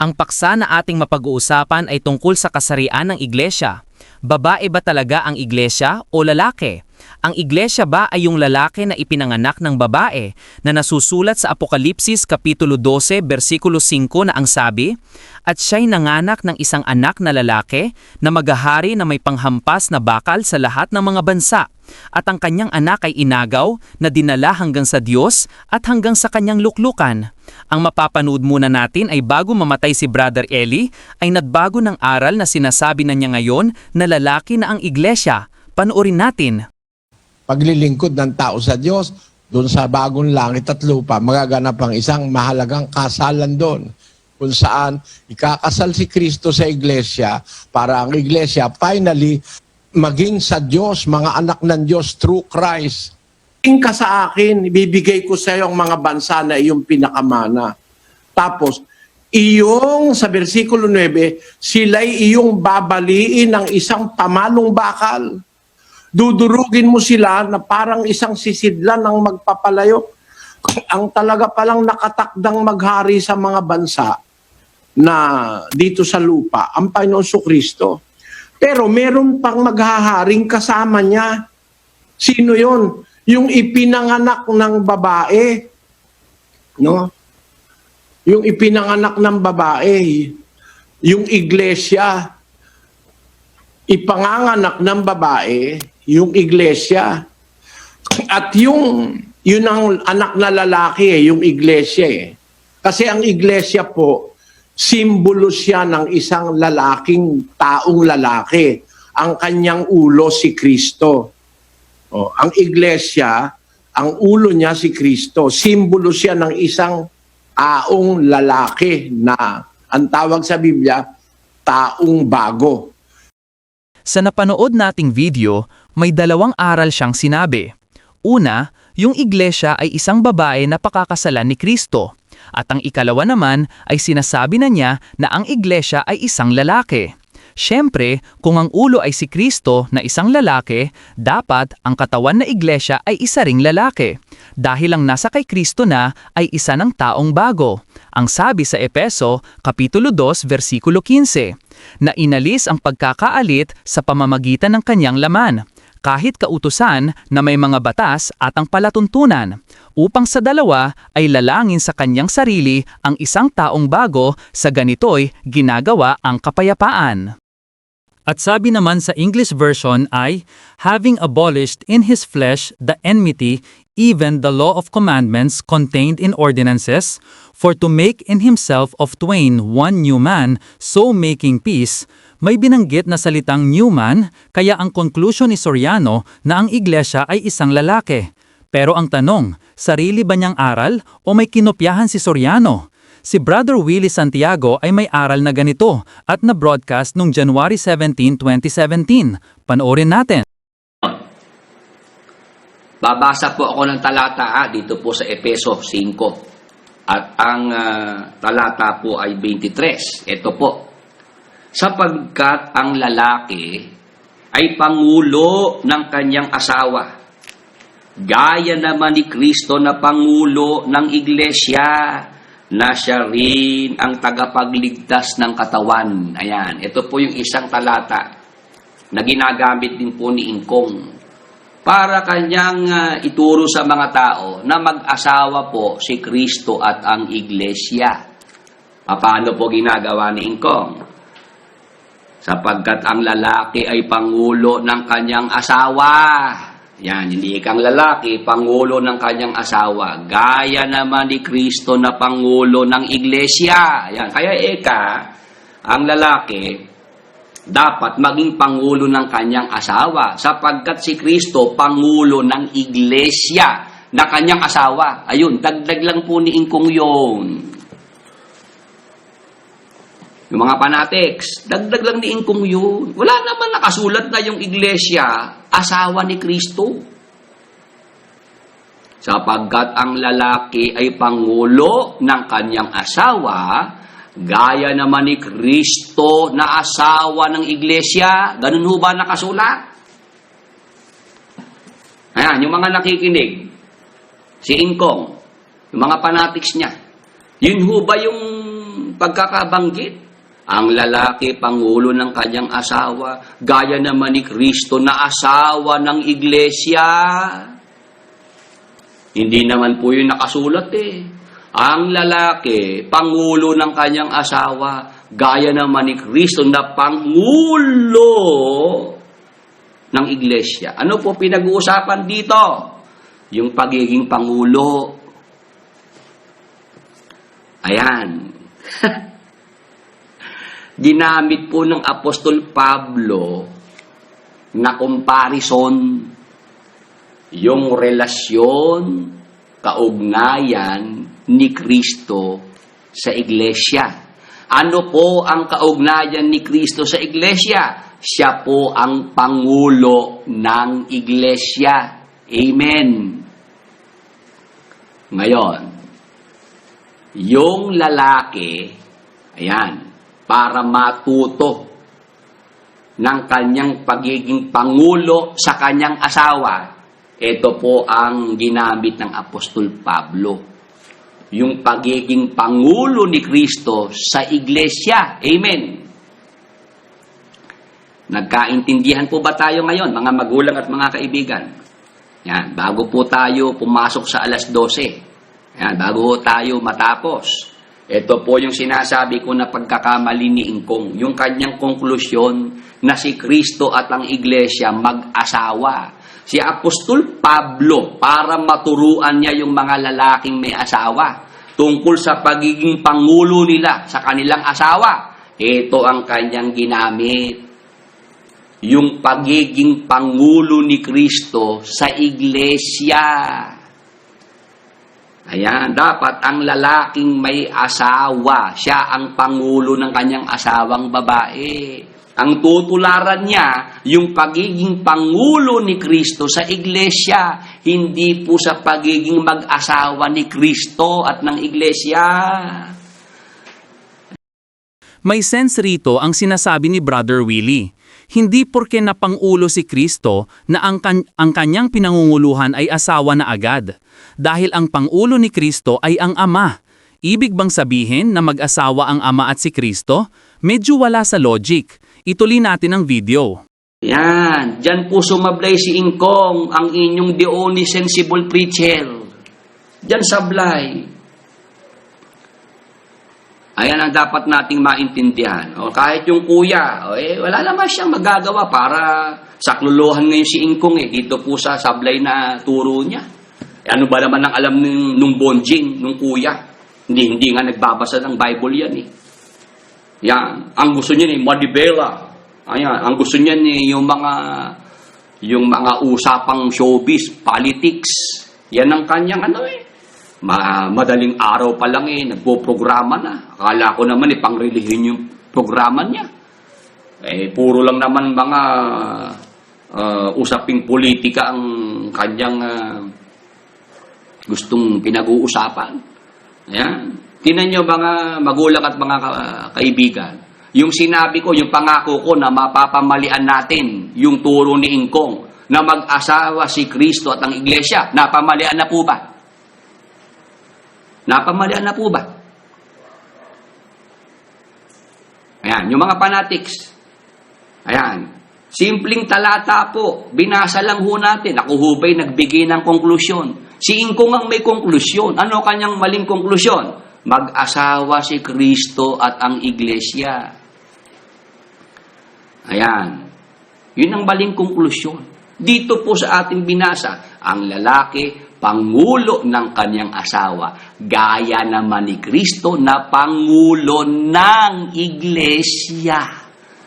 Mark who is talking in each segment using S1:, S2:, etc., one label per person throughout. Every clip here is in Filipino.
S1: Ang paksa na ating mapag-uusapan ay tungkol sa kasarian ng iglesia. Babae ba talaga ang iglesia o lalaki? Ang iglesia ba ay yung lalaki na ipinanganak ng babae na nasusulat sa Apokalipsis Kapitulo 12, versikulo 5 na ang sabi, "At siya'y nanganak ng isang anak na lalaki na maghahari na may panghampas na bakal sa lahat ng mga bansa. At ang kanyang anak ay inagaw na dinala hanggang sa Diyos at hanggang sa kanyang luklukan." Ang mapapanood muna natin ay bago mamatay si Brother Eli, ay nagbago ng aral na sinasabi na niya ngayon na lalaki na ang iglesia. Panoorin natin.
S2: Paglilingkod ng tao sa Diyos, doon sa bagong langit at lupa, magaganap ang isang mahalagang kasalan doon, kung saan ikakasal si Kristo sa iglesia para ang iglesia finally maging sa Diyos, mga anak ng Diyos through Christ. Tingin ka sa akin, ibibigay ko sa iyo ang mga bansa na iyong pinakamana. Tapos, iyong, sa versikulo 9, sila'y iyong babaliin ng isang pamanong bakal. Dudurugin mo sila na parang isang sisidlan ng magpapalayo. Ang talaga palang nakatakdang maghari sa mga bansa na dito sa lupa, ang Panginoon Kristo. Pero meron pang maghaharing kasama niya. Sino yon? Yung ipinanganak ng babae. No? Yung ipinanganak ng babae. Yung iglesia. Ipanganganak ng babae, yung iglesia. At yun ang anak na lalaki, yung iglesia. Kasi ang iglesia po, simbolo siya ng isang lalaking taong lalaki. Ang kanyang ulo si Kristo. Ang iglesia, ang ulo niya si Kristo. Simbolo siya ng isang taong lalaki na ang tawag sa Biblia, taong bago.
S1: Sa napanood nating video, may dalawang aral siyang sinabi. Una, yung iglesia ay isang babae na pakakasalan ni Kristo. At ang ikalawa naman ay sinasabi na niya na ang iglesia ay isang lalaki. Siyempre, kung ang ulo ay si Kristo na isang lalaki, dapat ang katawan na iglesia ay isa ring lalaki. Dahil ang nasa kay Kristo na ay isa ng taong bago. Ang sabi sa Efeso, Kapitulo 2, versikulo 15, na inalis ang pagkakaalit sa pamamagitan ng kanyang laman, kahit kautusan na may mga batas at ang palatuntunan, upang sa dalawa ay lalangin sa kanyang sarili ang isang taong bago, sa ganito'y ginagawa ang kapayapaan. At sabi naman sa English version ay, having abolished in his flesh the enmity, even the law of commandments contained in ordinances, for to make in himself of twain one new man, so making peace. May binanggit na salitang new man, kaya ang conclusion ni Soriano na ang iglesia ay isang lalaki. Pero ang tanong, sarili ba niyang aral o may kinopyahan si Soriano? Si Brother Willie Santiago ay may aral na ganito at na-broadcast noong January 17, 2017. Panoorin natin.
S3: Babasa po ako ng talata dito po sa Efeso 5. At ang talata po ay 23. Ito po. Sapagkat ang lalaki ay pangulo ng kanyang asawa, gaya naman ni Kristo na pangulo ng iglesia, na siya rin ang tagapagligtas ng katawan. Ayan, ito po yung isang talata na ginagamit din po ni Ingkong para kanyang ituro sa mga tao na mag-asawa po si Kristo at ang iglesia. Paano po ginagawa ni Ingkong? Sapagkat ang lalaki ay pangulo ng kanyang asawa. Yan, hindi kang lalaki, pangulo ng kanyang asawa. Gaya naman ni Kristo na pangulo ng iglesia. Yan, kaya ang lalaki, dapat maging pangulo ng kanyang asawa. Sapagkat si Kristo, pangulo ng iglesia na kanyang asawa. Ayun, dagdag lang po ni Ingkong yun. Yung mga fanatics, dagdag lang ni Ingkong yun. Wala naman nakasulat na yung iglesia, asawa ni Kristo. Sapagkat ang lalaki ay pangulo ng kanyang asawa, gaya naman ni Kristo na asawa ng iglesia. Ganun ho ba nakasulat? Ayan, yung mga nakikinig, si Ingkong, yung mga fanatics niya, yun ho ba yung pagkakabanggit. Ang lalaki, pangulo ng kanyang asawa, gaya naman ni Kristo na asawa ng iglesia. Hindi naman po yung nakasulat eh. Ang lalaki, pangulo ng kanyang asawa, gaya naman ni Kristo na pangulo ng iglesia. Ano po pinag-uusapan dito? Yung pagiging pangulo. Ayan. Ginamit po ng Apostol Pablo na comparison yung relasyon, kaugnayan ni Kristo sa iglesia. Ano po ang kaugnayan ni Kristo sa iglesia? Siya po ang pangulo ng iglesia. Amen. Ngayon, yung lalaki, ayan, para matuto ng kanyang pagiging pangulo sa kanyang asawa, ito po ang ginamit ng Apostol Pablo. Yung pagiging pangulo ni Kristo sa iglesia. Amen. Nagkaintindihan po ba tayo ngayon, mga magulang at mga kaibigan? Yan, bago po tayo pumasok sa alas 12. Yan, bago tayo matapos. Ito po yung sinasabi ko na pagkakamali ni Ingkong. Yung kanyang konklusyon na si Kristo at ang iglesia mag-asawa. Si Apostol Pablo, para maturuan niya yung mga lalaking may asawa tungkol sa pagiging pangulo nila sa kanilang asawa, ito ang kanyang ginamit. Yung pagiging pangulo ni Kristo sa iglesia. Ayan, dapat ang lalaking may asawa, siya ang pangulo ng kanyang asawang babae. Ang tutularan niya, yung pagiging pangulo ni Kristo sa iglesia, hindi po sa pagiging mag-asawa ni Kristo at ng iglesia.
S1: May sense rito ang sinasabi ni Brother Willie. Hindi porke napangulo si Kristo na ang kanyang pinangunguluhan ay asawa na agad. Dahil ang pangulo ni Kristo ay ang Ama. Ibig bang sabihin na mag-asawa ang Ama at si Kristo? Medyo wala sa logic. Ituloy natin ang video.
S3: Yan, dyan po sumablay si Ingkong, ang inyong the only sensible preacher. Dyan sablay. Ayan ang dapat nating maintindihan. O, kahit yung kuya, wala naman siyang magagawa para sakluluhan ngayon si Ingkong. Dito po sa sablay na turo niya. Ano ba naman ang alam nung bonjing, nung kuya? Hindi nga nagbabasa ng Bible yan eh. Yan. Ang gusto niya ni Madibela. Ayan. Ang gusto niya ni yung mga usapang showbiz, politics. Yan ang kanyang madaling araw pa lang nagpo-programa na. Akala ko naman pang-relihiyon yung programa niya. Puro lang naman mga usaping politika ang kanyang gustong pinag-uusapan. Ayan. Tingnan nyo mga magulang at mga kaibigan. Yung sinabi ko, yung pangako ko na mapapamalian natin yung turo ni Ingkong na mag-asawa si Kristo at ang iglesia. Napamalian na po ba? Napamalian na po ba? Ayan, yung mga fanatics. Ayan, simpleng talata po. Binasa lang ho natin. Ako ho ba'y nagbigay ng konklusyon? Si Ingkong ang may konklusyon. Ano kanyang maling konklusyon? Mag-asawa si Kristo at ang iglesia. Ayan. Yun ang maling konklusyon. Dito po sa ating binasa, ang lalaki, pangulo ng kanyang asawa, gaya naman ni Kristo na pangulo ng iglesia.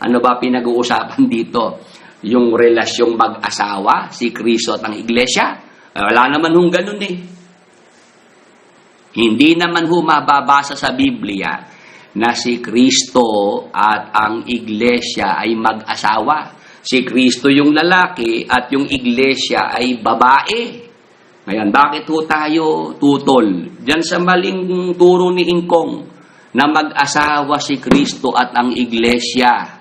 S3: Ano ba pinag-uusapan dito? Yung relasyong mag-asawa, si Kristo at ang iglesia? Wala naman hong ganun eh. Hindi naman ho mababasa sa Biblia na si Kristo at ang iglesia ay mag-asawa. Si Kristo yung lalaki at yung iglesia ay babae. Ngayon, bakit ho tayo tutol? Diyan sa maling turo ni Ingkong na mag-asawa si Kristo at ang iglesia.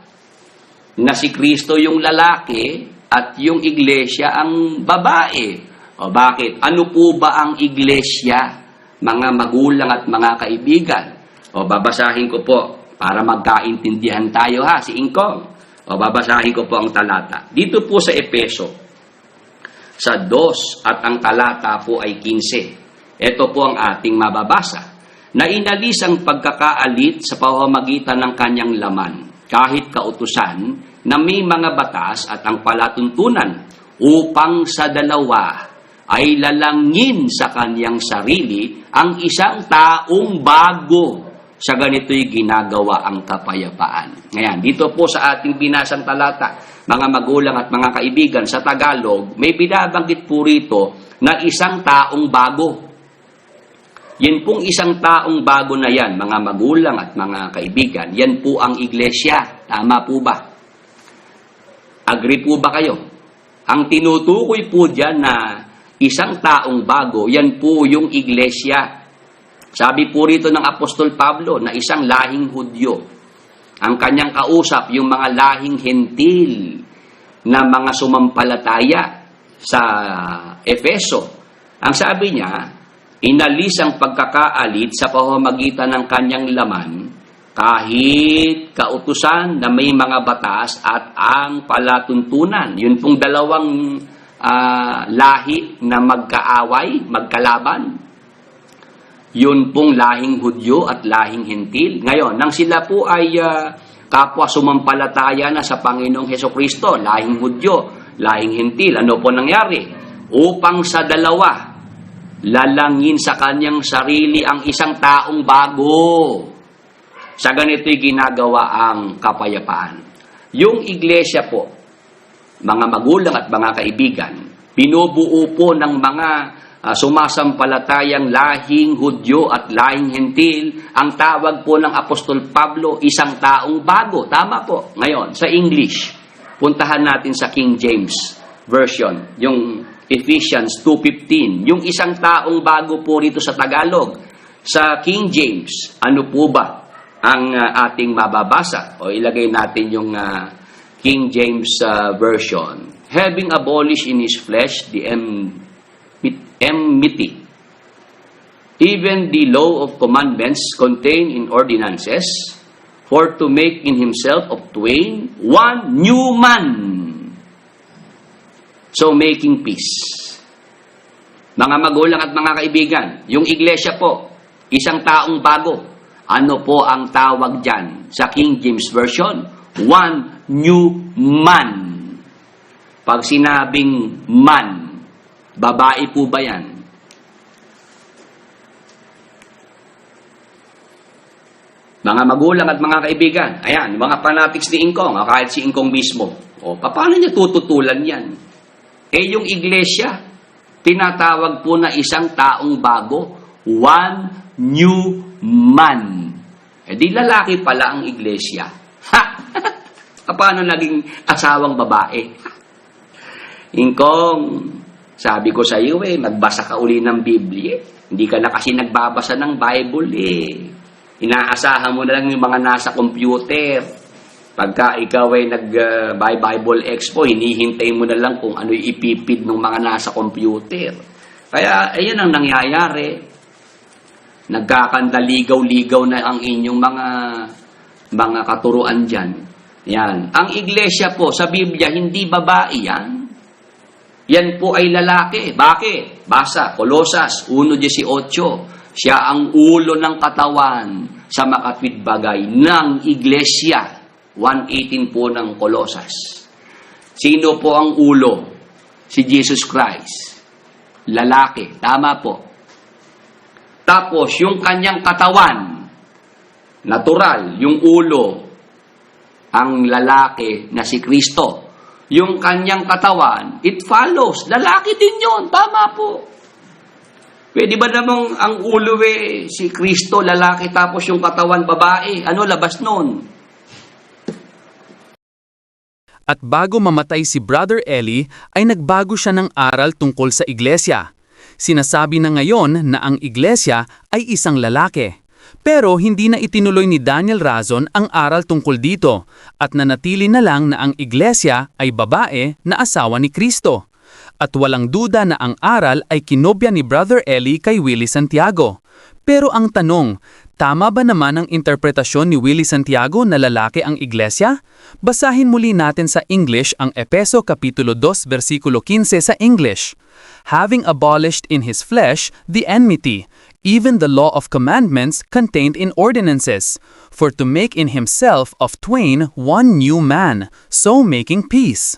S3: Na si Kristo yung lalaki at yung iglesia ang babae. O bakit? Ano po ba ang iglesia? Mga magulang at mga kaibigan, O babasahin ko po para magkaintindihan tayo ha, si Ingkong. O babasahin ko po ang talata. Dito po sa Efeso, sa 2 at ang talata po ay 15. Ito po ang ating mababasa. Na inalis ang pagkakaalit sa pamamagitan ng kanyang laman, kahit kautusan na may mga batas at ang palatuntunan, upang sa dalawa ay lalangin sa kanyang sarili ang isang taong bago. Sa ganito'y ginagawa ang kapayapaan. Ngayon, dito po sa ating binasang talata, mga magulang at mga kaibigan, sa Tagalog, may binabanggit po rito na isang taong bago. Yan pong isang taong bago na yan, mga magulang at mga kaibigan, yan po ang iglesia. Tama po ba? Agree po ba kayo? Ang tinutukoy po dyan na isang taong bago, yan po yung iglesia. Sabi po rito ng Apostol Pablo na isang lahing Hudyo. Ang kanyang kausap, yung mga lahing hentil na mga sumampalataya sa Efeso. Ang sabi niya, inalis ang pagkakaalit sa pamamagitan ng kanyang laman, kahit kautusan na may mga batas at ang palatuntunan. Yun pong dalawang lahi na magkaaway, magkalaban. Yun pong lahing Hudyo at lahing Hentil. Ngayon, nang sila po ay kapwa sumampalataya na sa Panginoong Hesukristo, lahing Hudyo, lahing Hentil, ano po nangyari? Upang sa dalawa, lalangin sa kanyang sarili ang isang taong bago. Sa ganito'y ginagawa ang kapayapaan. Yung iglesia po, mga magulang at mga kaibigan, binubuo po ng mga sumasampalatayang lahing Hudyo at lahing Hentil. Ang tawag po ng Apostol Pablo, isang taong bago. Tama po. Ngayon, sa English, puntahan natin sa King James Version, yung Ephesians 2:15, yung isang taong bago po rito sa Tagalog. Sa King James, ano po ba ang ating mababasa? O ilagay natin yung King James Version. Having abolished in his flesh the enmity, even the law of commandments contained in ordinances, for to make in himself of twain one new man, so making peace. Mga magulang at mga kaibigan, yung iglesia po, isang taong bago. Ano po ang tawag dyan sa King James Version? One new man. Pag sinabing man, babae po ba yan? Mga magulang at mga kaibigan, ayan, mga fanatics ni Ingkong, kahit si Ingkong mismo. O, paano niya tututulan yan? Yung iglesia, tinatawag po na isang taong bago, one new man. Di lalaki pala ang iglesia. Ha! Paano naging asawang babae? Ingkong, sabi ko sa iyo magbasa ka uli ng Biblia. Hindi ka na kasi nagbabasa ng Bible Inaasahan mo na lang yung mga nasa computer. Pagka ikaw ay nag-Bible Expo, hinihintay mo na lang kung ano ipipid ng mga nasa computer. Kaya, ayan ang nangyayari. Nagkakandaligaw-ligaw na ang inyong mga katuruan dyan. Yan. Ang iglesia po sa Biblia, hindi babae yan. Yan po ay lalaki. Bakit? Basa, Kolosas 1:18. Siya ang ulo ng katawan sa makatwid bagay ng iglesia. 1:18 po ng Kolosas. Sino po ang ulo? Si Jesus Christ. Lalaki. Tama po. Tapos, yung kanyang katawan, natural, yung ulo, ang lalaki na si Kristo. Yung kanyang katawan, it follows. Lalaki din yun. Tama po. Pwede ba namang ang ulo si Kristo, lalaki, tapos yung katawan, babae? Ano labas nun?
S1: At bago mamatay si Brother Eli, ay nagbago siya ng aral tungkol sa iglesia. Sinasabi na ngayon na ang iglesia ay isang lalaki. Pero hindi na itinuloy ni Daniel Razon ang aral tungkol dito at nanatili na lang na ang iglesia ay babae na asawa ni Kristo. At walang duda na ang aral ay kinopya ni Brother Eli kay Willie Santiago. Pero ang tanong, tama ba naman ang interpretasyon ni Willie Santiago na lalaki ang iglesia? Basahin muli natin sa English ang Epeso Kapitulo 2 versikulo 15 sa English. Having abolished in his flesh the enmity, even the law of commandments contained in ordinances, for to make in himself of twain one new man, so making peace.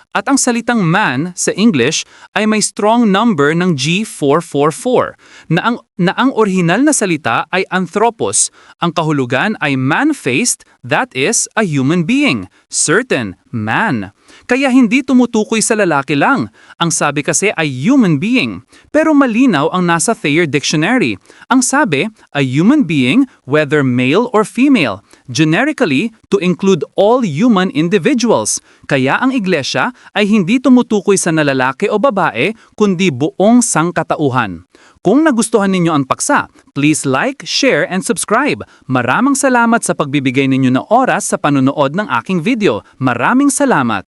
S1: At ang salitang man sa English ay may strong number ng G444 na ang orihinal na salita ay anthropos. Ang kahulugan ay man-faced, that is, a human being, certain, man. Kaya hindi tumutukoy sa lalaki lang. Ang sabi kasi ay human being. Pero malinaw ang nasa Thayer Dictionary. Ang sabi, a human being, whether male or female, generically to include all human individuals. Kaya ang iglesia ay hindi tumutukoy sa nalalaki o babae, kundi buong sangkatauhan. Kung nagustuhan ninyo ang paksa, please like, share, and subscribe. Maraming salamat sa pagbibigay ninyo ng oras sa panunood ng aking video. Maraming salamat!